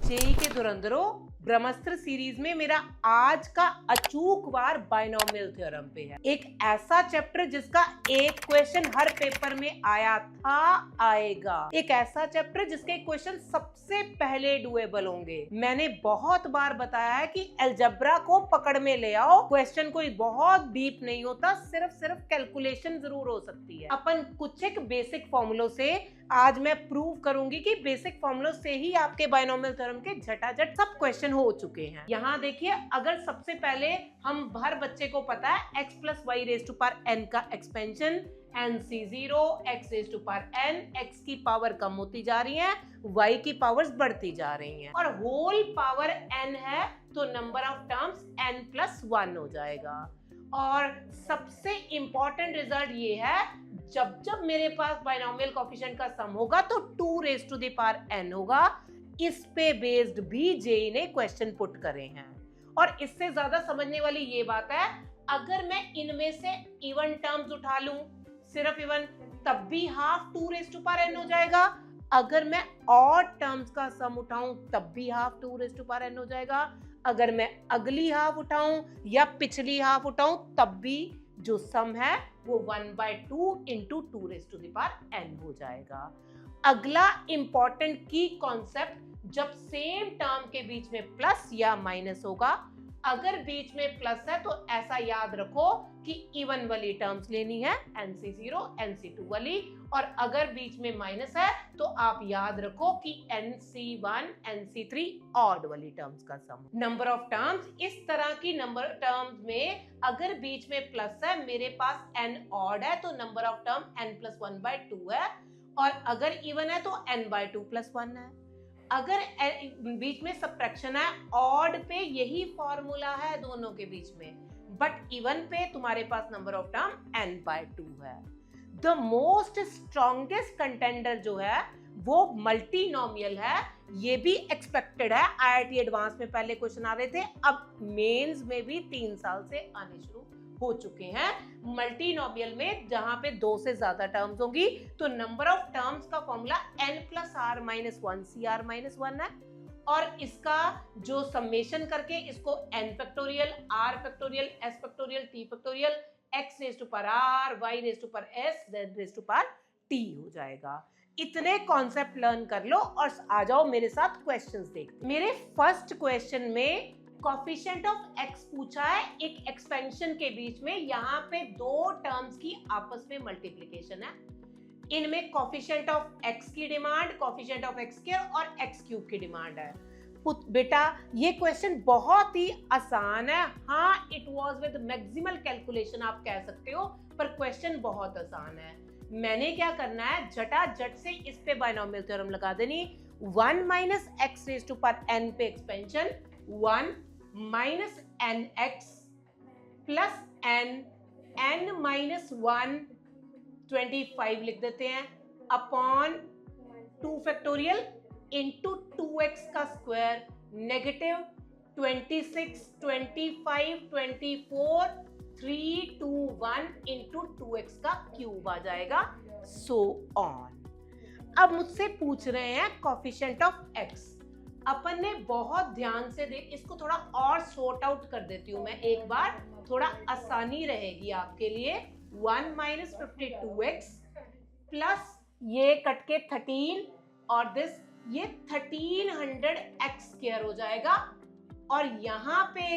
JEE के धुरंधरों, ब्रह्मास्त्र series में मेरा आज का अचूक वार बाइनोमियल थ्योरम पे है। एक ऐसा चैप्टर जिसका एक क्वेश्चन हर पेपर में आया था, आएगा। एक ऐसा चैप्टर जिसके क्वेश्चन सबसे पहले डुएबल होंगे। मैंने बहुत बार बताया है कि अलजेब्रा को पकड़ में ले आओ, क्वेश्चन कोई बहुत डीप नहीं होता, सिर्फ कैलकुलेशन जरूर हो सकती है। अपन कुछ एक बेसिक फॉर्मूलों से आज मैं प्रूव करूंगी कि बेसिक फॉर्मूलों से ही आपके बाइनोमियल थ्योरम के झटाझट सब क्वेश्चन हो चुके हैं। यहाँ देखिए, अगर सबसे पहले हम हर बच्चे को पता है x plus y raise to power n का expansion nc0 x raise to power n, x की पावर कम होती जा रही है, y की पावर्स बढ़ती जा रही हैं, और होल पावर n है तो number of terms n plus 1 हो जाएगा। और सबसे इंपॉर्टेंट रिजल्ट ये है, जब जब मेरे पास बाइनोमियल कोएफिशिएंट का सम होगा तो 2 raise to the power n होगा। इस पे बेस्ड भी जेई ने क्वेश्चन पुट करे हैं। और इससे ज्यादा समझने वाली ये बात है, अगर मैं इनमें से इवन टर्म्स उठा लूं, सिर्फ इवन, तब भी half 2 raise to power n हो जाएगा। अगर मैं ऑड टर्म्स का सम उठाऊं तब भी half 2 raise to power n हो जाएगा। अगर मैं अगली हाफ उठाऊं या पिछली हाफ उठाऊं तब भी जो सम है वो 1/2 into 2 raise to the power n हो जाएगा। अगला इंपॉर्टेंट की कॉन्सेप्ट, जब सेम टर्म के बीच में प्लस या माइनस होगा, अगर बीच में प्लस है तो ऐसा याद रखो कि इवन वाली टर्म्स लेनी है, nc0 nc2 वाली, और अगर बीच में माइनस है तो आप याद रखो कि nc1 nc3 ऑड वाली टर्म्स का सम। नंबर ऑफ टर्म्स, इस तरह की नंबर टर्म्स में अगर बीच में प्लस है, मेरे पास n ऑड है तो number of term n plus 1/2 है, और अगर इवन है तो n/2 प्लस 1 है। अगर बीच में सबट्रैक्शन है, ऑड पे यही फॉर्मूला है दोनों के बीच में, बट इवन पे तुम्हारे पास नंबर ऑफ टर्म n/2 है। द मोस्ट स्ट्रॉन्गेस्ट कंटेंडर जो है वो मल्टीनोमियल है। ये भी एक्सपेक्टेड है, IIT एडवांस में पहले क्वेश्चन आ रहे थे, अब मेंस में भी 3 साल से आने शुरू हो चुके हैं। मल्टीनोमियल में जहां पे 2 से ज्यादा टर्म्स होंगी तो नंबर ऑफ टर्म्स का formula n plus r minus 1 cr minus 1 है, और इसका जो समेशन करके इसको n factorial, r factorial, s factorial, t factorial, x raise to power r, y raise to power s, z raise to power t हो जाएगा। इतने concept learn कर लो और आ जाओ मेरे साथ क्वेश्चंस देख। मेरे फर्स्ट क्वेश्चन में कोएफिशिएंट ऑफ x पूछा है, एक एक्सपेंशन के बीच में, यहाँ पे 2 टर्म्स की आपस में मल्टीप्लिकेशन है। इनमें कोएफिशिएंट ऑफ x की demand, coefficient of x square और x क्यूब की डिमांड है। बेटा ये क्वेश्चन बहुत ही आसान है, हाँ it was with maximal calculation आप कह सकते हो, पर क्वेश्चन बहुत आसान है। मैंने क्या करना है, झटाझट से इस पे बाइनोमियल थ्योरम लगा देनी। 1 minus x raise to power n पे expansion 1 minus nx plus n minus 1 25 लिख देते हैं, अपॉन 2 फैक्टोरियल इंटू 2x का स्क्वायर नेगेटिव 26 25 24 3 2 1 इंटू 2x का क्यूब आ जाएगा, सो ऑन। अब मुझसे पूछ रहे हैं कोएफिशिएंट ऑफ x। अपन ने बहुत ध्यान से देख, इसको थोड़ा और सॉर्ट आउट कर देती हूँ मैं एक बार, थोड़ा आसानी रहेगी आपके लिए। 1 माइनस 52x प्लस ये कट के 13 और दिस, ये 1300x स्क्वायर हो जाएगा, और यहाँ पे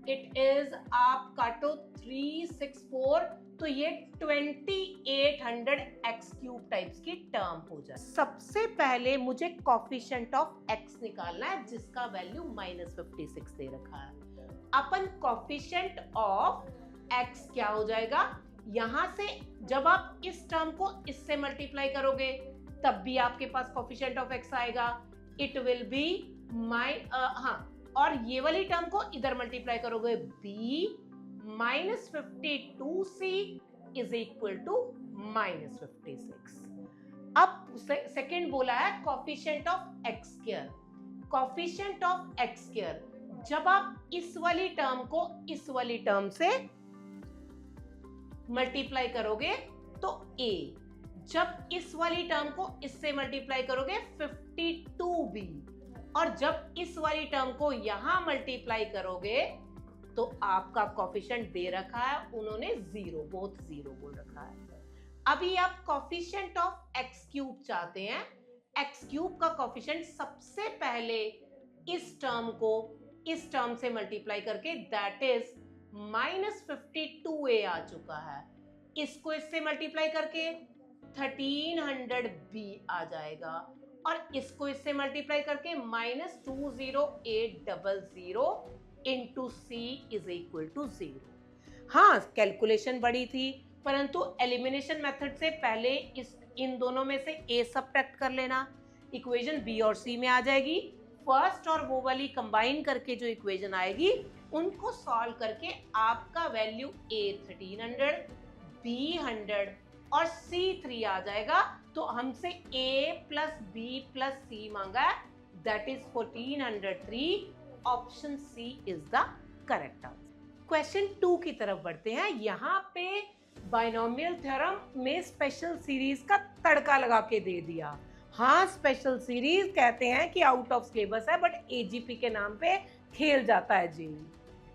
इट इज, आप काटो 364 तो ये 2800x क्यूब टाइप्स की टर्म हो जाए। सबसे पहले मुझे कोएफिशिएंट ऑफ x निकालना है जिसका वैल्यू -56 दे रखा है। अपन कोएफिशिएंट ऑफ x क्या हो जाएगा, यहां से जब आप इस टर्म को इससे मल्टीप्लाई करोगे तब भी आपके पास कोएफिशिएंट ऑफ x आएगा, इट विल बी और ये वाली टर्म को इधर मल्टीप्लाई करोगे, b minus 52c is equal to -56। अब सेकेंड बोला है coefficient of x square. Coefficient of x square, जब आप इस वाली टर्म को इस वाली टर्म से मल्टीप्लाई करोगे तो a, जब इस वाली टर्म को इससे मल्टीप्लाई करोगे 52b, और जब इस वाली टर्म को यहां मल्टीप्लाई करोगे तो आपका कोफिशिएंट दे रखा है, उन्होंने जीरो, बोथ जीरो बोल रखा है। अभी आप कोफिशिएंट ऑफ एक्स क्यूब चाहते हैं। एक्स क्यूब का कोफिशिएंट सबसे पहले इस टर्म को इस टर्म से मल्टीप्लाई करके, दैट इज -52a आ चुका है। इसको इससे मल्टीप्लाई करके 1300b आ जाएगा, और इसको इससे मल्टीप्लाई करके -20800 into C is equal to 0। हाँ, कैलकुलेशन बड़ी थी, परंतु एलिमिनेशन मेथड से पहले इन दोनों में से a सब्ट्रैक्ट कर लेना, इक्वेशन b और c में आ जाएगी। फर्स्ट और वो वाली कंबाइन करके जो इक्वेशन आएगी उनको सॉल्व करके आपका वैल्यू a 1300, b 100 और c 3 आ जाएगा। तो हमसे a plus b plus c मांगा है, that is 1403। Option C is the correct answer. Question 2 की तरफ बढ़ते हैं। यहाँ पे बाइनोमियल थ्योरम में स्पेशल सीरीज का तड़का लगा के दे दिया। हाँ, स्पेशल सीरीज कहते हैं कि आउट ऑफ सिलेबस है, बट एजीपी के नाम पे खेल जाता है जी।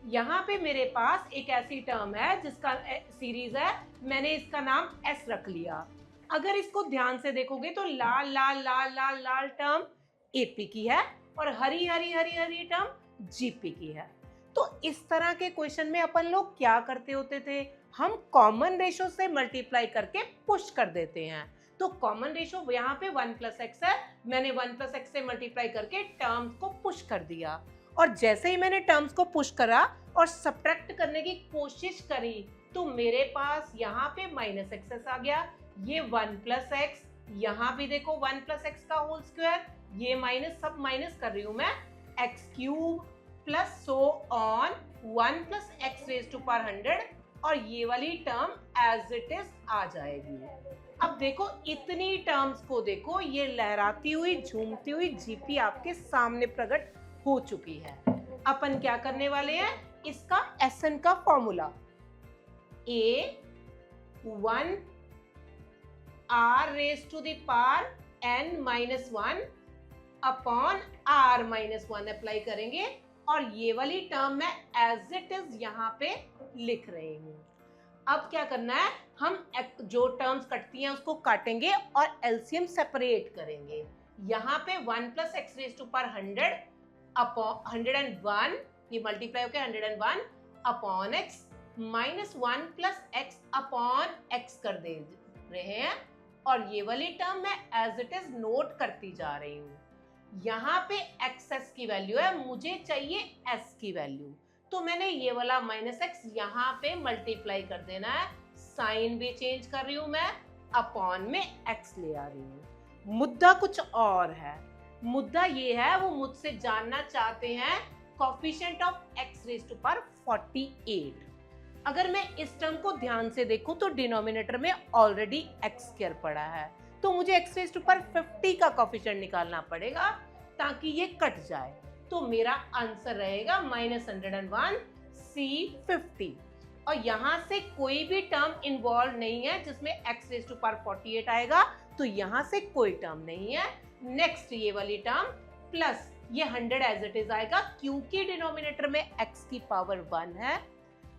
यहाँ पे मेरे पास एक ऐसी टर्म है जिसका सीरीज है, मैंने इसका नाम एस रख लिया। अगर इसको ध्यान से देखोगे तो लाल लाल लाल लाल लाल टर्म एपी की है और हरी हरी हरी हरी टर्म जीपी की है। तो इस तरह के क्वेश्चन में अपन लोग क्या करते होते थे, हम कॉमन रेशो से मल्टीप्लाई करके पुश कर देते हैं। तो कॉमन रेशो यहाँ पे 1 + x है, मैंने 1 + x से मल्टीप्लाई करके टर्म्स को पुश कर दिया, और जैसे ही मैंने टर्म्स को पुश करा और सब्ट्रैक्ट करने की कोशिश करी तो मेरे पास यहाँ पे -xs आ गया। ये 1 + x, यहाँ भी देखो 1 + x का होल स्क्वायर, ये माइनस, सब माइनस कर रही हूँ मैं, x³ plus so on 1 + x⁻100, और ये वाली टर्म एज इट इज आ जाएगी। अब देखो इतनी टर्म्स को देखो, ये लहराती हुई झूमती हुई जीपी आपके सामने प्रकट हो चुकी है। अपन क्या करने वाले हैं, इसका एसएन का formula a1 r⁻n-1 upon r-1 apply करेंगे, और ये वाली टर्म मैं एज इट इज यहाँ पे लिख रही हूँ। अब क्या करना है, हम जो टर्म्स कटती हैं उसको काटेंगे और एलसीएम सेपरेट करेंगे। यहाँ पे 1 + x⁻100 अपॉन 101, ये मल्टीप्लाई होकर 101 upon x, -1 + x upon x कर दे रहे हैं, और ये वाली टर्म मैं एज इट इज नोट करती जा रही हूँ। यहाँ पे एक्स की वैल्यू है, मुझे चाहिए s की वैल्यू, तो मैंने ये वाला -x यहाँ पे मल्टीप्लाई कर देना है, साइन भी चेंज कर रही हूँ मैं, अपॉन में x ले आ रही हूँ। मुद्दा कुछ और है, मुद्दा ये है, वो मुझसे जानना चाहते हैं कोफिशिएंट ऑफ x⁻48। अगर मैं इस टर्म को ध्यान से देखूं तो डिनोमिनेटर में ऑलरेडी x² पड़ा है, तो मुझे x⁻50 का कोफिशिएंट निकालना पड़ेगा ताकि ये कट जाए। तो मेरा आंसर रहेगा -101 C50, और यहाँ से कोई भी टर्म इन्वॉल्व नहीं है जिसमें x⁻48 आएगा, तो यहाँ से कोई टर्म नहीं है। नेक्स्ट ये वाली टर्म प्लस ये 100 एज इट इज आएगा, क्योंकि डिनोमिनेटर में x की पावर 1 है,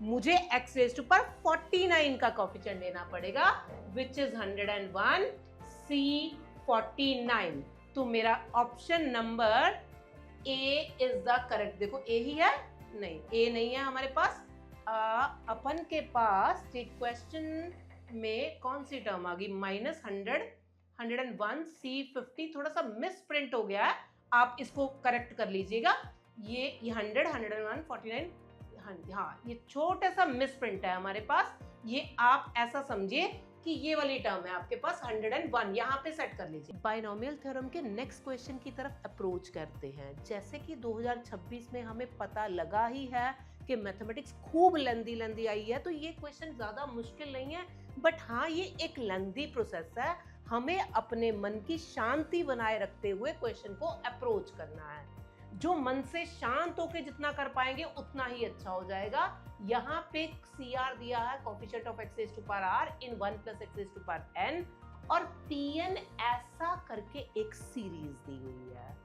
मुझे x⁻49 का कोफिशिएंट लेना पड़ेगा, विच इज 101 C49। तो मेरा option number A is the correct. देखो ए ही है, नहीं ए नहीं है हमारे पास। अपन के पास क्वेश्चन में कौन सी टर्म आ गई, -100 101 C50, थोड़ा सा मिस प्रिंट हो गया है, आप इसको करेक्ट कर लीजिएगा। ये 100 101 49, हाँ ये छोटा सा मिस प्रिंट है हमारे पास, ये आप ऐसा समझिए कि ये वाली टर्म है आपके पास 101, यहाँ पे सेट कर लीजिए। बाइनोमियल थ्योरम के नेक्स्ट क्वेश्चन की तरफ अप्रोच करते हैं। जैसे कि 2026 में हमें पता लगा ही है कि मैथमेटिक्स खूब लेंदी आई है, तो ये क्वेश्चन ज़्यादा मुश्किल नहीं है, बट हाँ ये एक लेंदी प्रोसेस है। हमें अपने मन की शांति बनाए रखते हुए क्वेश्चन को अप्रोच करना है। जो मन से शांत होकर जितना कर पाएंगे उतना ही अच्छा हो जाएगा। यहाँ पे CR दिया है, coefficient of x⁻r in 1 + x⁻n, और Pn ऐसा करके एक सीरीज दी हुई है।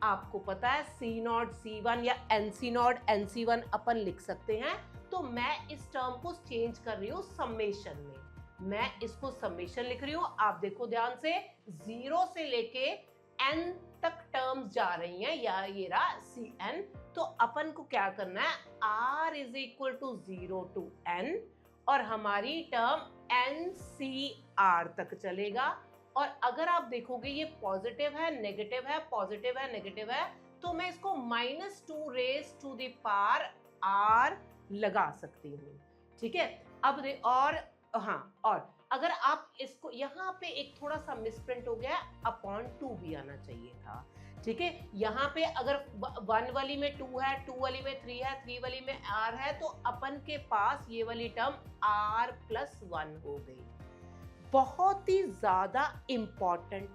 आपको पता है C0 C1 या NC0 NC1 अपन लिख सकते हैं, तो मैं इस टर्म को चेंज कर रही हूँ सम्मेशन में। मैं इसको सम्मेशन लिख रही हूँ। आप देखो ध्यान से, 0 से लेके n तक टर्म्स जा रही हैं, या ये रहा Cn। तो अपन को क्या करना है, r is equal to 0 to n, और हमारी टर्म NCr तक चलेगा। और अगर आप देखोगे ये पॉजिटिव है, नेगेटिव है, पॉजिटिव है, नेगेटिव है, तो मैं इसको -2 raise to the power r लगा सकती हूँ। ठीक है, अब और हाँ, और अगर आप इसको, यहाँ पे एक थोड़ा सा मिसप्रिंट हो गया, अपॉन 2 भी आना चाहिए था। ठीक है, यहाँ पे अगर 1 वाली में 2 है, 2 वाली में 3 है, 3 वाली में r है, तो अपन के पास ये वाली टर्म r+1 हो गई। बहुत ही ज्यादा इंपॉर्टेंट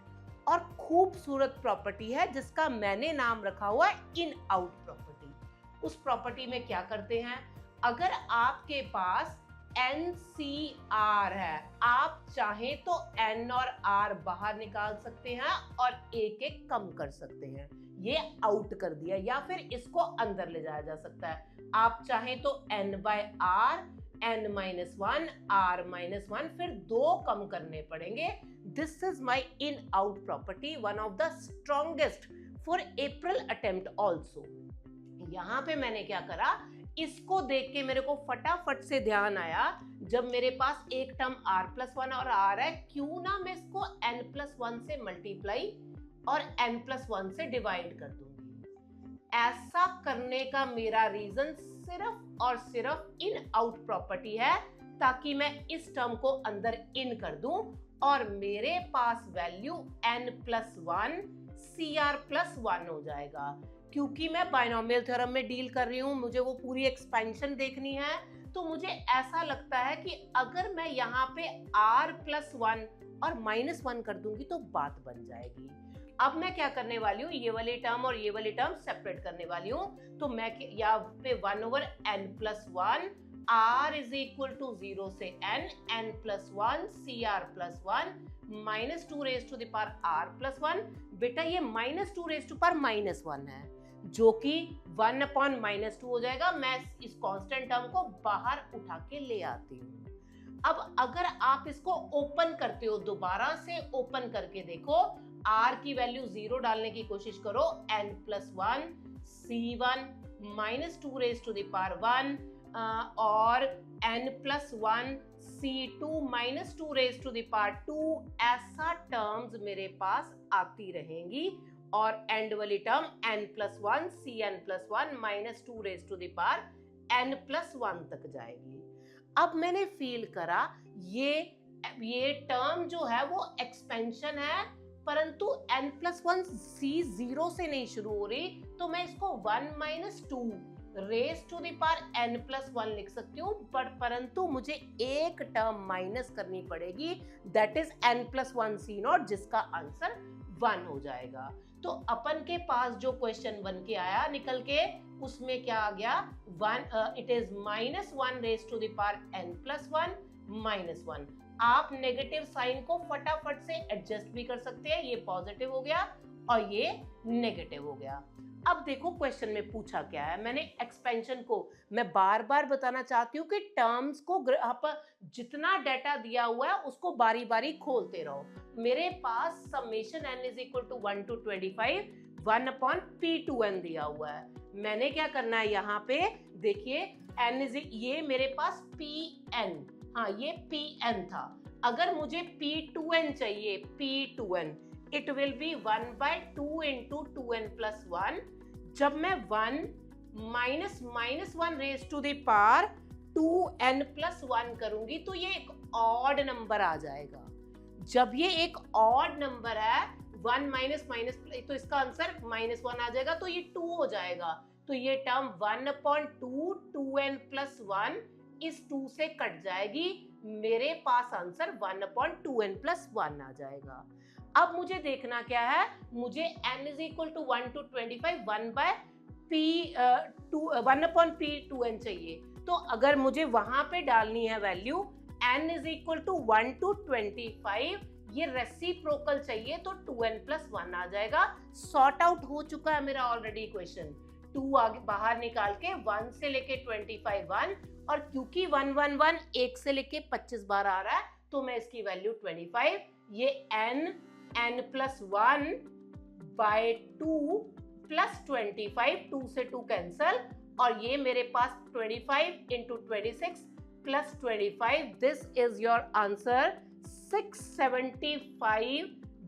और खूबसूरत प्रॉपर्टी है, जिसका मैंने नाम रखा हुआ है इन आउट प्रॉपर्टी। उस प्रॉपर्टी में क्या करते हैं, अगर आपके पास NCr है, आप चाहें तो n और r बाहर निकाल सकते हैं और एक एक कम कर सकते हैं। ये आउट कर दिया, या फिर इसको अंदर ले जाया जा सकता है। आप चाहें तो n/r, n-1, r-1, फिर 2 कम करने पड़ेंगे। This is my in out property, one of the strongest for April attempt also. यहाँ पे मैंने क्या करा, इसको देख के मेरे को फटाफट से ध्यान आया, जब मेरे पास एक टर्म r+1 और r है, क्यों ना मैं इसको n+1 से मल्टीप्लाई और n+1 से डिवाइड कर दूंगी। ऐसा करने का मेरा रीजन सिर्फ और सिर्फ इन आउट प्रॉपर्टी है, ताकि मैं इस टर्म को अंदर इन कर दूं और मेरे पास वैल्यू n+1 Cr+1 हो जाएगा। क्योंकि मैं बाइनोमियल थ्योरम में डील कर रही हूँ, मुझे वो पूरी एक्सपेंशन देखनी है, तो मुझे ऐसा लगता है कि अगर मैं यहाँ पे r+1 और -1 कर दूंगी तो बात बन जाएगी। अब मैं क्या करने वाली हूँ, ये वाली टर्म और ये वाली टर्म सेपरेट करने वाली हूँ। तो मैं यहाँ पे 1/n+1, r is equal to 0 से n, n+1 Cr+1 -2 raise to the power r+1। बेटा ये -2 रेज टू पावर -1 है, जो कि 1/-2 हो जाएगा। मैं इस कांस्टेंट टर्म को बाहर उठा के ले आती हूँ। अब अगर आप इसको ओपन करते हो, दोबारा से ओपन करके देखो, r की वैल्यू 0 डालने की कोशिश करो, n+1 C1 -2 raise to the power 1 और n+1 C2 -2 raise to the power 2, ऐसा टर्म्स मेरे पास आती रहेंगी। और एंड वाली term n+1 Cn+1 -2 raise to the power n+1 तक जाएगी। अब मैंने फील करा ये टर्म जो है वो एक्सपेंशन है, परंतु n+1 C0 से नहीं शुरू हो रही, तो मैं इसको 1-2 raise to the power n+1 लिख सकती हूँ, परंतु मुझे एक टर्म माइनस करनी पड़ेगी, दैट इज n+1 C0, जिसका आंसर 1 हो जाएगा। तो अपन के पास जो क्वेश्चन बन के आया निकल के, उसमें क्या आ गया, 1 it is -1 raise to the power n+1 -1। आप नेगेटिव साइन को फटाफट से एडजस्ट भी कर सकते हैं, ये पॉजिटिव हो गया और ये नेगेटिव हो गया। अब देखो क्वेश्चन में पूछा क्या है, मैंने एक्सपेंशन को, मैं बार बार बताना चाहती हूँ कि टर्म्स को आप जितना डाटा दिया हुआ है उसको बारी बारी खोलते रहो। मेरे पास summation n is equal to 1 to 25 1/p2n दिया हुआ है। मैंने क्या करना है, यहाँ पे देखिए n इज, ये मेरे पास pn, हाँ ये pn था। अगर मुझे p2n चाहिए, p2n it will be 1/2 into 2n+1। जब मैं 1 -1 raise to the power 2n+1 करूंगी तो ये एक ऑड नंबर आ जाएगा। जब ये एक ऑड नंबर है, 1 माइनस तो इसका आंसर -1 आ जाएगा, तो ये 2 हो जाएगा। तो ये टर्म 1/2 2n+1 इस 2 से कट जाएगी, मेरे पास आंसर 1/2n+1 आ जाएगा। अब मुझे देखना क्या है, मुझे n is equal to 1 to 25 1/p2n चाहिए। तो अगर मुझे वहां पे डालनी है value n is equal to 1 to 25, ये रेसिप्रोकल चाहिए तो 2n+1 आ जाएगा। सॉर्ट आउट हो चुका है मेरा ऑलरेडी क्वेश्चन। 2 आगे बाहर निकाल के 1 से लेके 25 1, और क्योंकि 1 1 1 1 से लेके 25 बार आ रहा है तो मैं इसकी वैल्यू 25, ये n+1 बाय 2 प्लस 25, 2 से 2 कैंसल, और ये मेरे पास 25 into 26 plus 25, this is your answer 675।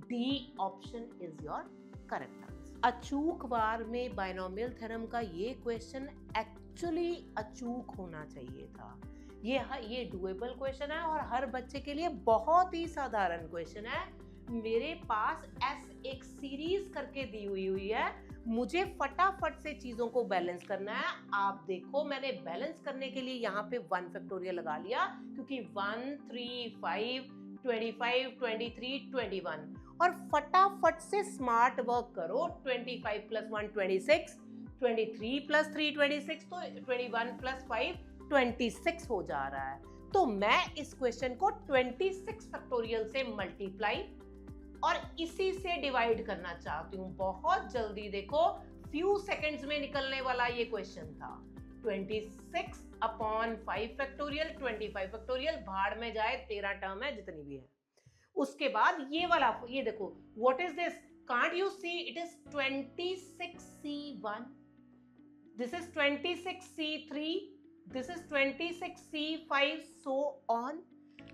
D option is your correct answer. अचूक वार में बायनोमियल थ्योरम का ये क्वेश्चन एक्चुअली अचूक होना चाहिए था। ये डुएबल क्वेश्चन है और हर बच्चे के लिए बहुत ही साधारण क्वेश्चन है। मेरे पास एक सीरीज करके दी हुई है, मुझे फटाफट से चीजों को बैलेंस करना है। आप देखो मैंने बैलेंस करने के लिए यहाँ पे 1 फैक्टोरियल लगा लिया, क्योंकि 1 3 5 25 23 21, और फटाफट से स्मार्ट वर्क करो। 25 + 1 26, 23 + 3 26, तो 21 + 5 26 हो जा रहा है। तो मैं इस क्वेश्चन को 26 फैक्टोरियल से मल्टीप्लाई और इसी से डिवाइड करना चाहती हूँ। बहुत जल्दी देखो, फ्यू सेकंड्स में निकलने वाला ये क्वेश्चन था। 26/5 फैक्टोरियल, 25 फैक्टोरियल, भाड़ में जाए 13 टर्म है जितनी भी है। उसके बाद ये वाला, ये देखो, what is this? Can't you see it is 26C1, this is 26C3, this is 26C5, so on.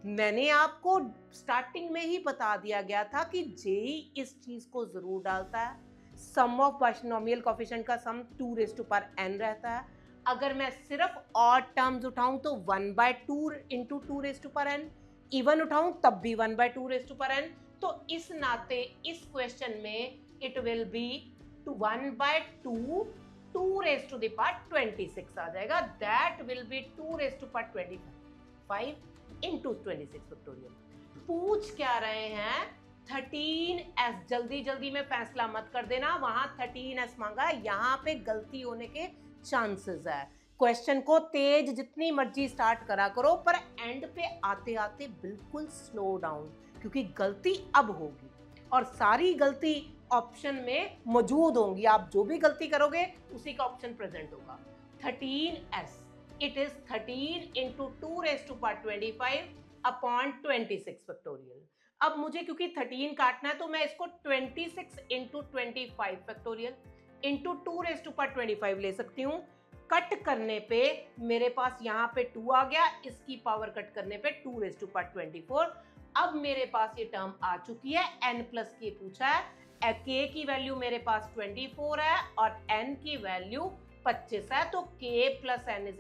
मैंने आपको स्टार्टिंग में ही बता दिया गया था कि जेई इस चीज को जरूर डालता है। सम ऑफ बायनोमियल कोएफिशिएंट का सम 2n रहता है। अगर मैं सिर्फ ऑड टर्म्स उठाऊं तो 1/2 इंटू 2n, इवन उठाऊं तब भी 1/2n। तो इस नाते इस क्वेश्चन में इट विल बी 1/2 2^26 आ जाएगा। That will B 2^25 into 26 factorial. पूछ क्या रहे हैं? 13s। जल्दी जल्दी में फैसला मत कर देना, वहां 13s मांगा, यहाँ पे गलती होने के चांसेस है। क्वेश्चन को तेज जितनी मर्जी स्टार्ट करा करो, पर एंड पे आते आते बिल्कुल स्लो डाउन, क्योंकि गलती अब होगी और सारी गलती ऑप्शन में मौजूद होंगी। आप जो भी गलती करोगे उसी का ऑप्शन प्रेजेंट होगा। 13s, it is 13 into 2^25/26 factorial. अब मुझे क्योंकि 13 काटना है तो मैं इसको 26 into 25 फैक्टोरियल इंटू 2^25 ले सकती हूँ। कट करने पे मेरे पास यहाँ पे 2 आ गया, इसकी पावर कट करने पे 2^24। अब मेरे पास ये टर्म आ चुकी है। n+k पूछा है, k की वैल्यू मेरे पास 24 है और n की वैल्यू 25 है, तो k + n =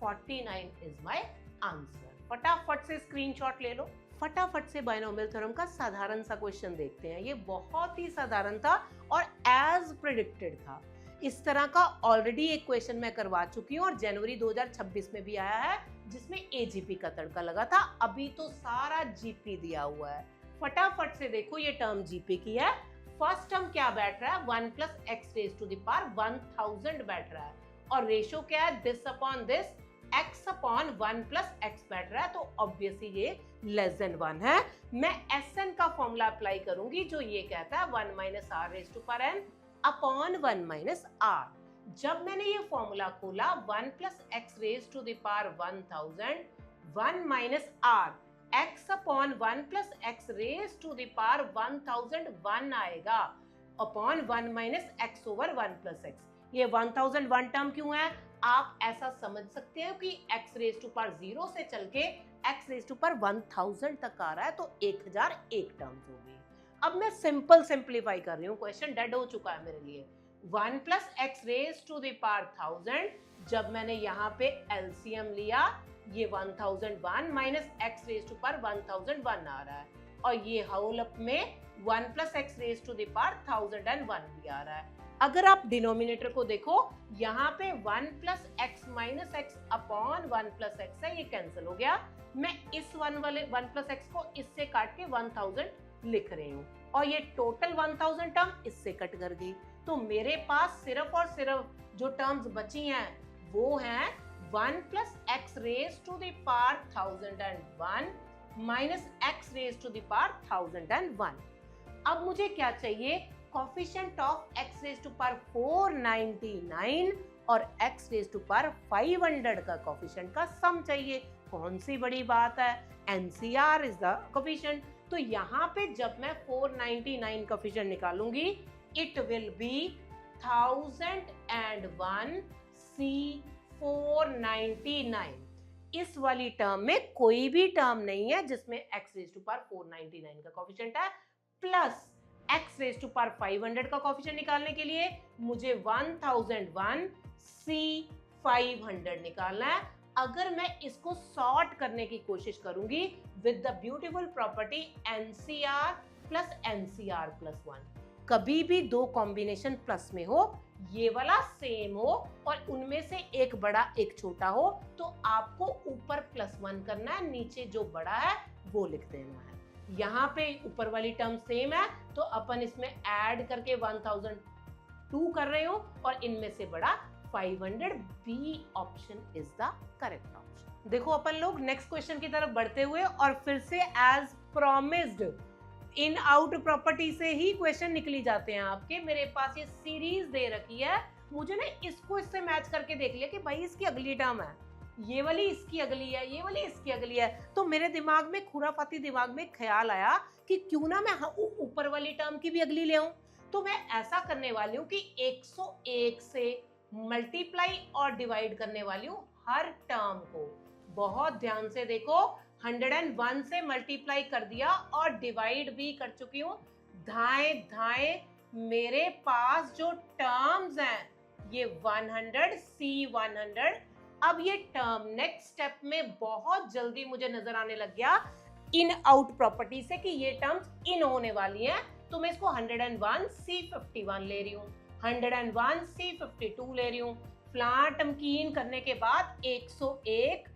49 is my answer. फटाफट से स्क्रीनशॉट ले लो। फटाफट से बायनोमियल थ्योरम का साधारण सा क्वेश्चन देखते हैं। ये बहुत ही साधारण था और एज प्रेडिक्टेड था। इस तरह का ऑलरेडी एक क्वेश्चन मैं करवा चुकी हूँ और जनवरी 2026 में भी आया है, जिसमें एजीपी का तड़का लगा था। अभी तो सारा जीपी दिया हुआ है। फटाफट से देखो, ये टर्म जीपी की है। फर्स्ट टर्म क्या बैठ रहा है? 1 + x⁻1000 बैठ रहा है, और रेशो क्या है? This upon this, x/1 + x बैठ रहा है, तो ऑब्वियसली ये <<1 है। मैं SN का फॉर्मूला अप्लाई करूंगी, जो ये कहता है 1 - r⁻n अपॉन 1 - r। जब मैंने ये फॉर्मूला खोला, 1 + x⁻1000 1 - r, x/1 + x⁻1000 1 आएगा अपॉन 1 - x/1 + x। ये 1001 टर्म क्यों है? आप ऐसा समझ सकते हो कि x⁻0 से चल के x⁻1000 तक आ रहा है, तो 1001 टर्म्स होगी। अब मैं सिंपल सिंप्लीफाई कर रही हूँ, क्वेश्चन डेड हो चुका है मेरे लिए। 1 + x⁻1000, जब मैंने यहाँ पे एलसीएम लिया, ये 1001 - x⁻1001 आ रहा है, और ये होल अप में 1 + x⁻1001 भी आ रहा है। अगर आप डिनोमिनेटर को देखो, यहाँ पे 1 + x - x अपॉन 1 + x है, ये कैंसिल हो गया। मैं इस 1 + x को इससे काट के 1000 लिख रही हूँ, और ये टोटल 1000 टर्म इससे कट कर गई। तो मेरे पास सिर्फ और सिर्फ जो टर्म्स बची हैं वो हैं 1 + x⁻1001 minus x raise to the power 1001। अब मुझे क्या चाहिए, coefficient of x raise to power 499 और एक्स रेज टू पावर 500 का कोफिशिएंट का सम चाहिए। कौन सी बड़ी बात है, NCR इज द कोफिशिएंट। तो यहाँ पे जब मैं 499 कोफिशिएंट निकालूंगी, इट विल बी 1001 C499। इस वाली टर्म में कोई भी टर्म नहीं है जिसमें x रेज टू पावर 499 का कोफिशिएंट है, plus x raise to power 500 का कोफिशिएंट निकालने के लिए मुझे 1001 C500 निकालना है। अगर मैं इसको सॉर्ट करने की कोशिश करूंगी with the beautiful property NCR plus NCR plus 1, कभी भी दो कॉम्बिनेशन प्लस में हो, ये वाला सेम हो और उनमें से एक बड़ा एक छोटा हो, तो आपको ऊपर +1 करना है, नीचे जो बड़ा है वो लिख देना है। यहाँ पे ऊपर वाली टर्म सेम है तो अपन इसमें ऐड करके 1002 कर रहे हो और इनमें से बड़ा 500। B option is the correct option. देखो अपन लोग नेक्स्ट क्वेश्चन की तरफ बढ़ते हुए और फिर से as promised in out property से ही क्वेश्चन निकली जाते हैं आपके। मेरे पास ये सीरीज दे रखी है, मुझे ना इसको इससे मैच करके देख लिया कि भाई इसकी अगली टर्म है, ये वाली इसकी अगली है, ये वाली इसकी अगली है। तो मेरे दिमाग में खुराफाती दिमाग में ख्याल आया कि क्यों ना मैं ऊपर वाली टर्म की भी अगली ले आऊं। तो मैं ऐसा करने वाली हूँ कि 101 से मल्टीप्लाई और डिवाइड करने वाली हूँ हर टर्म को। बहुत ध्यान से देखो, 101 से मल्टीप्लाई कर दिया और डिवाइड भी कर चुकी हूँ। धाए धाए मेरे पास जो टर्म्स हैं ये 100 C100। अब ये टर्म नेक्स्ट स्टेप में बहुत जल्दी मुझे नजर आने लग गया इन आउट प्रॉपर्टी से कि ये टर्म्स इन होने वाली हैं। तो मैं इसको 101 C51 ले रही हूँ, 101 C52 ले रही हूँ। फ्लां टमकीन करने के बाद 101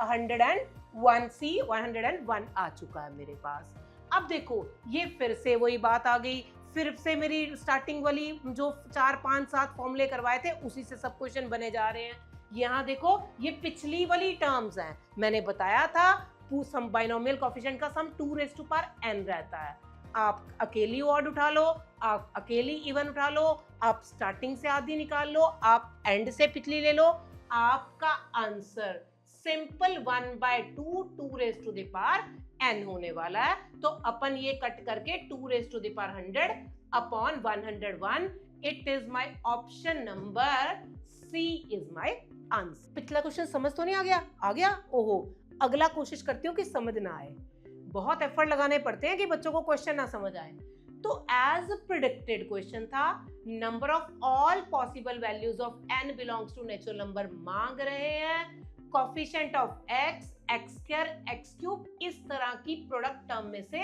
101 C101 आ चुका है मेरे पास। अब देखो ये फिर से वही बात आ गई, फिर से मेरी स्टार्टिंग वाली जो 4 5 7 फॉर्मूले करवाए थे उसी से सब क्वेश्चन बने जा रहे हैं। यहाँ देखो ये पिछली वाली टर्म्स हैं, मैंने बताया था सम बाइनोमियल कोएफिशिएंट का सम 2 रेज़ टू पावर n रहता है। आप अकेली ऑड उठा लो, आप अकेली इवन उठा लो, आप स्टार्टिंग से आधी निकाल लो, आप एंड से पिछली ले लो, आपका answer simple 1/2 2 raise to the power n होने वाला है। तो अपन ये कट करके 2 raise to the power 100 upon 101, it is my option number C is my answer. पिछला क्वेश्चन समझ तो नहीं आ गया? आ गया? ओहो, अगला कोशिश करती हूँ कि समझ ना आए। बहुत एफर्ट लगाने पड़ते हैं कि बच्चों को क्वेश्चन ना समझ आए। तो एज प्रेडिक्टेड क्वेश्चन था, number of all possible values of n belongs to natural number मांग रहे हैं। Coefficient of x, x square, x cube, इस तरह की प्रोडक्ट टर्म में से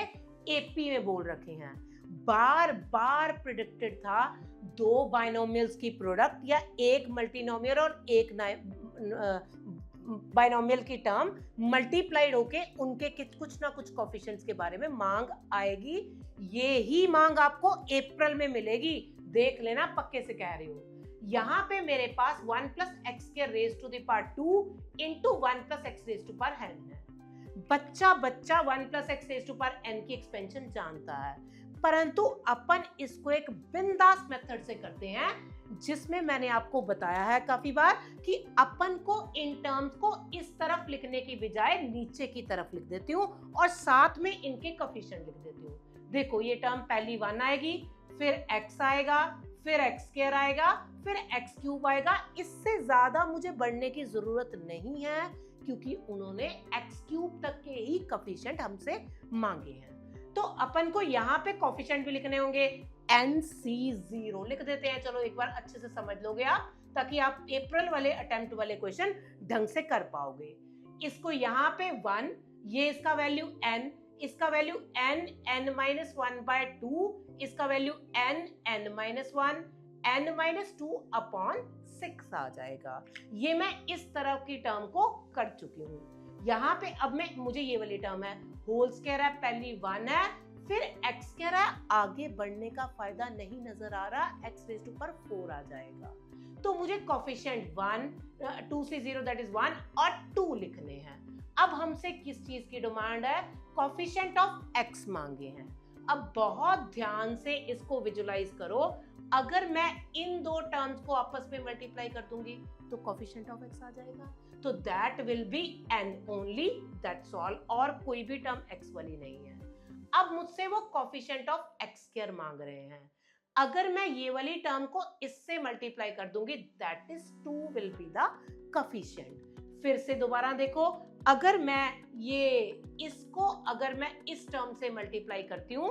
एपी में बोल रखे हैं। बार बार प्रेडिक्टेड था दो बाइनोमियल्स की प्रोडक्ट या एक मल्टीनोमियल और एक बाइनोमियल की टर्म मल्टीप्लाइड होके उनके कुछ ना कुछ कोएफिशिएंट्स के बारे में मांग आएगी। ये ही मांग आपको अप्रैल में मिलेगी, देख लेना, पक्के से कह रही हूँ। यहाँ पे मेरे पास 1 + x के raise to the power 2 into 1 + x raise to power n है। बच्चा 1 + x raise to power n की एक्सपेंशन जानता है, परंतु अपन इसको एक बिंदास मेथड से करते हैं जिसमें मैंने आपको बताया है काफी बार कि अपन को इन टर्म्स को इस तरफ लिखने की बजाय नीचे की तरफ लिख देती हूँ और साथ में इनके कोएफिशिएंट लिख देती हूँ। देखो ये टर्म पहली 1 आएगी, फिर x आएगा, फिर x स्क्वायर आएगा, फिर x क्यूब आएगा। इससे ज्यादा मुझे बढ़ने की जरूरत नहीं है क्योंकि उन्होंने x क्यूब तक के ही कोएफिशिएंट हमसे मांगे हैं। तो अपन को यहाँ पे कोएफिशिएंट भी लिखने होंगे, NC0 लिख देते हैं। चलो एक बार अच्छे से समझ लोगे आप, ताकि आप अप्रैल वाले अटेम्प्ट वाले क्वेश्चन ढंग से कर पाओगे। इसको यहाँ पे 1, ये इसका वैल्यू n, इसका वैल्यू n-1/2, इसका वैल्यू n-1, n-2 अपॉन 6 आ जाएगा। ये मैं इस तरह की टर्म को कर चुकी हूँ। यहाँ पे अब मुझे ये वाली टर्म है, होल स्क्वायर है, पहली 1 है, फिर x स्क्वायर है, आगे बढ़ने का फायदा नहीं नजर आ रहा, x रेज़ टू पावर 4 आ जाएगा। तो मुझे कोएफिशिएंट 1, 2 से 0 दैट इज 1 और 2 लिखने हैं। अब हमसे किस चीज की डिमांड है? कोफिशिएंट ऑफ एक्स मांगे हैं। अब बहुत ध्यान से इसको विजुलाइज करो। अगर मैं इन दो टर्म्स को आपस में मल्टीप्लाई कर दूंगी तो कोफिशिएंट ऑफ एक्स आ जाएगा, तो that will be n only, that's all, और कोई भी टर्म एक्स वाली नहीं है। अब मुझसे वो कोफिशिएंट ऑफ एक्स स्क्वायर मांग रहे हैं। अगर मैं ये वाली टर्म को इससे मल्टीप्लाई कर दूंगी, that is 2 will be the coefficient. फिर से दोबारा देखो, अगर मैं इस टर्म से मल्टीप्लाई करती हूँ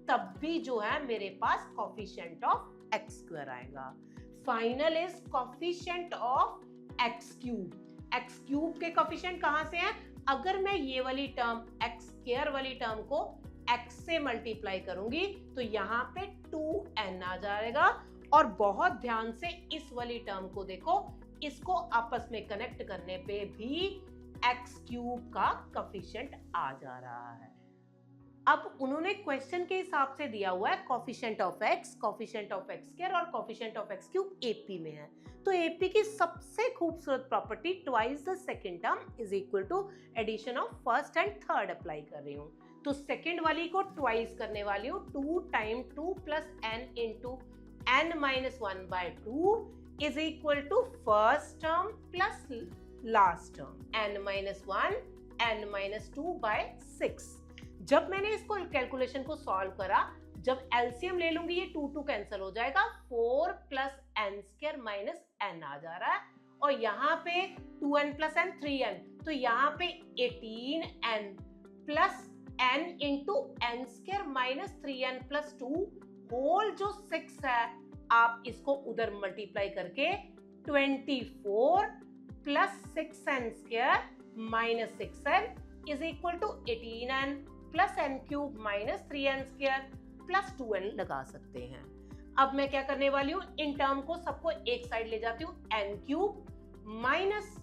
तब भी जो है मेरे पास कोफिशिएंट ऑफ एक्स स्क्वायर आएगा। Final is coefficient of x cube. X cube के कोफिशिएंट कहां से हैं? अगर मैं ये वाली टर्म एक्स स्क्वायर वाली टर्म को x से मल्टीप्लाई करूंगी तो यहाँ पे 2n आ जाएगा। और बहुत ध्यान से इस वाली टर्म को देखो, इसको आपस में कनेक्ट करने पे भी x क्यूब का कोफिशिएंट आ जा रहा है। अब उन्होंने क्वेश्चन के हिसाब से दिया हुआ है कोफिशिएंट ऑफ एक्स स्क्वायर और coefficient of x cube AP में है। तो एपी की सबसे खूबसूरत property twice the second term is equal to addition of first and third apply कर रही हूँ। तो सेकंड वाली को ट्वाइस करने वाली हूँ, 2 time 2 plus n into n minus 1 by 2 is equal to first term plus last term n minus 1 n minus 2 by 6। जब मैंने इसको कैलकुलेशन को सॉल्व करा, जब एलसीएम ले लूंगी ये 2 कैंसिल हो जाएगा, 4 plus n square minus n आ जा रहा है, और यहाँ पे 2n प्लस n 3n, तो यहाँ पे 18n plus n into n square minus 3n plus 2 whole जो 6 है, आप इसको उधर मल्टीप्लाई करके 24 plus 6n square minus 6n is equal to 18n plus n cube minus 3n square plus 2n लगा सकते हैं। अब मैं क्या करने वाली हूँ, इन टर्म को सबको एक साइड ले जाती हूँ, n क्यूब माइनस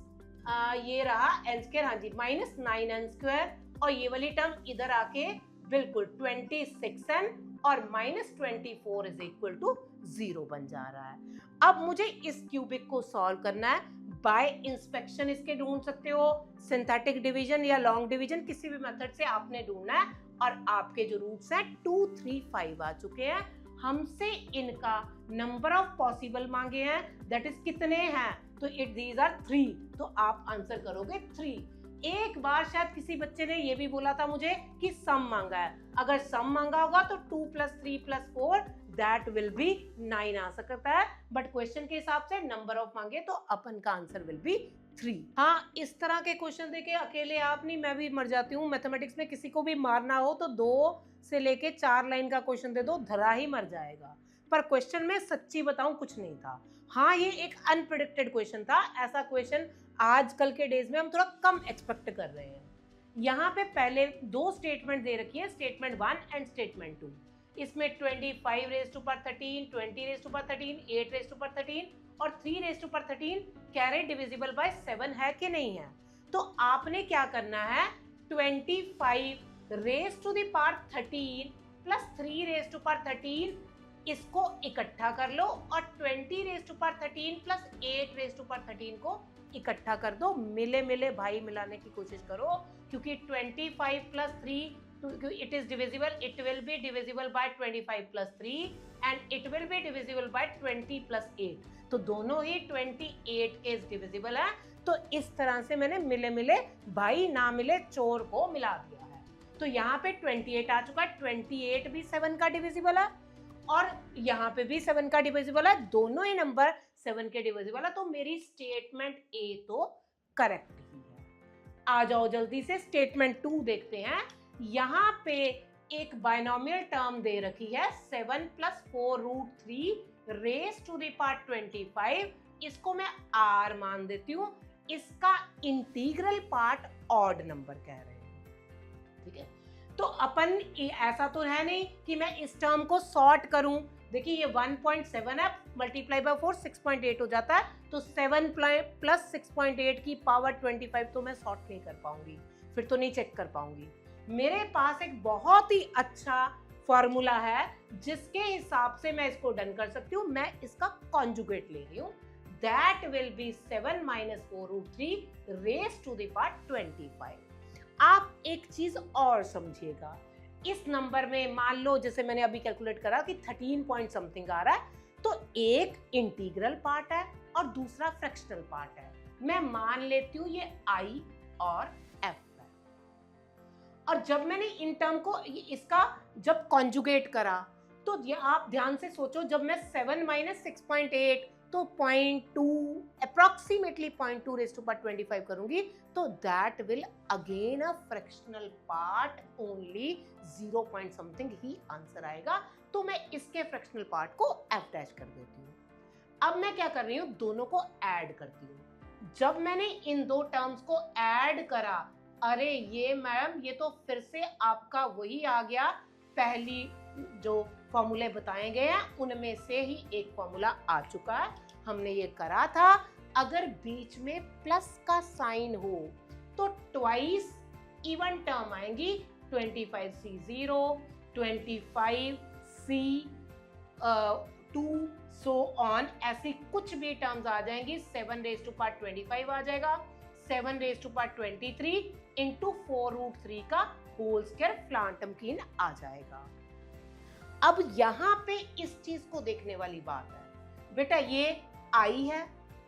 ये रहा n स्क्वायर, हाँ जी, माइनस 9n स्क्वायर, और ये वाली टर्म इधर आके बिल्कुल 26n और माइनस 24 इज इक्वल टू 0 बन जा रहा है। अब मुझे इस क्यूबिक को सॉल्व करना है। बाय इंस्पेक्शन इसके ढूंढ सकते हो, सिंथेटिक डिवीजन या लॉन्ग डिवीजन, किसी भी मेथड से आपने ढूंढना है। और आपके जो रूट्स हैं 2, 3, 5 आ चुके हैं। हमसे इनका नंबर ऑफ पॉसिबल मांगे हैं, दैट इज कितने हैं, तो इट दीज आर 3, तो आप आंसर करोगे 3। एक बार शायद किसी बच्चे ने ये भी बोला था मुझे कि सम मांगा है। अगर सम मांगा होगा तो 2 plus 3 plus 4 that will B 9 आ सकता है, बट क्वेश्चन के हिसाब से नंबर ऑफ मांगे तो अपन का आंसर विल बी 3। हाँ, इस तरह के क्वेश्चन देके अकेले आप नहीं, मैं भी मर जाती हूँ। मैथमेटिक्स में किसी को भी मारना हो तो 2 से लेके 4 लाइन का क्वेश्चन दे दो, धरा ही मर जाएगा। पर क्वेश्चन में सच्ची बताऊं कुछ नहीं था। हाँ, ये एक अनप्रेडिक्टेड क्वेश्चन था। ऐसा क्वेश्चन आजकल के डेज में हम थोड़ा कम एक्सपेक्ट कर रहे हैं। यहाँ पे पहले 2 स्टेटमेंट दे रखी है, स्टेटमेंट 1 एंड स्टेटमेंट 2। इसमें 25 raise to power 13, 20 raise to power 13, 8 raise to power 13 और 3 रेज़ टू पावर 13 कैरे डिविजिबल बाय 7 है कि नहीं है। तो आपने क्या करना है, 25 raise to the power 13 plus 3 raise to power 13 इसको इकट्ठा कर लो, और 20 raise to power 13 plus 8 raise to power 13 को इकट्ठा कर दो। मिले मिले भाई मिलाने की कोशिश करो, क्योंकि 25 plus 3 it is divisible, it will be divisible by 25 plus 3 and it will be divisible by 20 plus 8, तो दोनों ही 28 के डिविजिबल है। तो इस तरह से मैंने मिले मिले भाई ना मिले चोर को मिला दिया है। तो यहाँ पे 28 आ चुका है, 28 भी 7 का डिविजिबल है और यहाँ पे भी 7 का डिविजिबल है, दोनों ही नंबर 7 के डिविजिबल है। तो मेरी स्टेटमेंट ए तो करेक्ट ही है। आ जाओ जल्दी से स्टेटमेंट 2 देखते हैं। यहाँ पे एक बाइनोमियल टर्म दे रखी है 7 plus 4√3 raise to the power 25, इसको मैं r मान देती हूँ। इसका इंटीग्रल पार्ट ऑड नंबर कह रहे हैं, ठीक है। तो अपन ऐसा तो है नहीं कि मैं इस टर्म को सॉर्ट करूं। देखिए ये 1.7 है, मल्टीप्लाई बाय 4 6.8 हो जाता है, तो 7 प्लस 6.8 की पावर 25 तो मैं सॉर्ट नहीं कर पाऊंगी, फिर तो नहीं चेक कर पाऊंगी। मेरे पास एक बहुत ही अच्छा फॉर्मूला है जिसके हिसाब से मैं इसको डन कर सकती हूँ। मैं इसका कॉन्जुगेट ले रही हूँ, that will be 7 - 4√3 raise to the power 25। आप एक चीज और समझिएगा, इस नंबर में मान लो जैसे मैंने अभी कैलकुलेट करा कि 13 पॉइंट समथिंग आ रहा है, तो एक इंटीग्रल पार्ट है और दूसरा फ्रैक्शनल पार्ट है। मैं मान लेती हूँ ये आई और एफ है। और जब मैंने इन टर्म को इसका जब कॉन्जुगेट करा, तो ये आप ध्यान से सोचो, जब मैं 7 माइनस 6.8 तो 0.2 अप्रोक्सीमेटली 0.2 रेज़ टू पावर 25 करूंगी, तो that will again a fractional part only 0 point something he answer आएगा। तो मैं इसके फ्रैक्शनल पार्ट को एफ डैश कर देती हूँ। अब मैं क्या कर रही हूँ, दोनों को ऐड करती हूँ। जब मैंने इन दो टर्म्स को ऐड करा, अरे ये मैम ये तो फिर से आपका वही आ गया, पहली जो फॉर्मूले बताए गए हैं उनमें से ही एक फॉर्मूला आ चुका है। हमने ये करा था, अगर बीच में प्लस का साइन हो तो ट्वाइस इवन टर्म आएंगी, 25C0, 25C2 सो ऑन, ऐसी कुछ भी टर्म्स आ जाएंगी। 7 रेज़ टू पावर 25 आ जाएगा, 7 रेज़ टू पावर 23 इंटू 4√3 का होल स्क्वायर फ्लांटमकीन आ जाएगा। अब यहाँ पे इस चीज को देखने वाली बात है बेटा, ये आई है,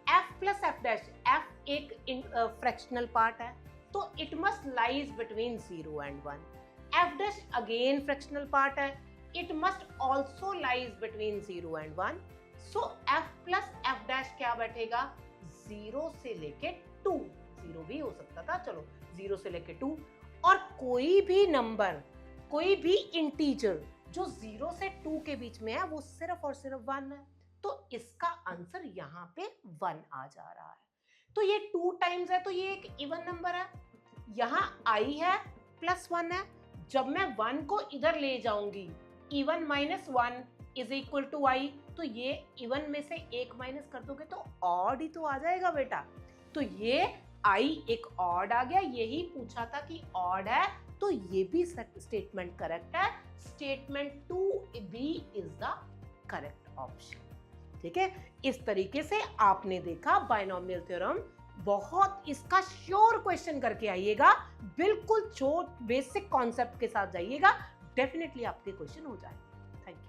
f plus f dash, f एक फ्रैक्शनल पार्ट है, तो it must lies between 0 and 1। f dash again fractional part है, it must also lies between 0 and 1। So f plus f dash क्या बैठेगा, 0 से लेके 2, 0 भी हो सकता था, चलो 0 से लेके 2, और कोई भी नंबर, कोई भी इंटीजर जो 0 से 2 के बीच में है वो सिर्फ और सिर्फ 1 है, तो इसका आंसर यहाँ पे 1 आ जा रहा है। तो ये 2 टाइम्स है, तो ये एक इवन नंबर है। यहाँ i है प्लस 1 है, जब मैं 1 को इधर ले जाऊंगी, even minus 1 is equal to i, तो ये इवन में से एक माइनस कर दोगे तो ऑड ही तो आ जाएगा बेटा। तो ये i एक ऑड आ गया, यही पूछा था कि ऑड है, तो ये भी स्टेटमेंट करेक्ट है। Statement 2B is the correct option. ठीक है, इस तरीके से आपने देखा बायनोमियल थ्योरम। बहुत इसका श्योर क्वेश्चन करके आइएगा, बिल्कुल जो बेसिक कॉन्सेप्ट के साथ जाइएगा, डेफिनेटली आपके क्वेश्चन हो जाएंगे।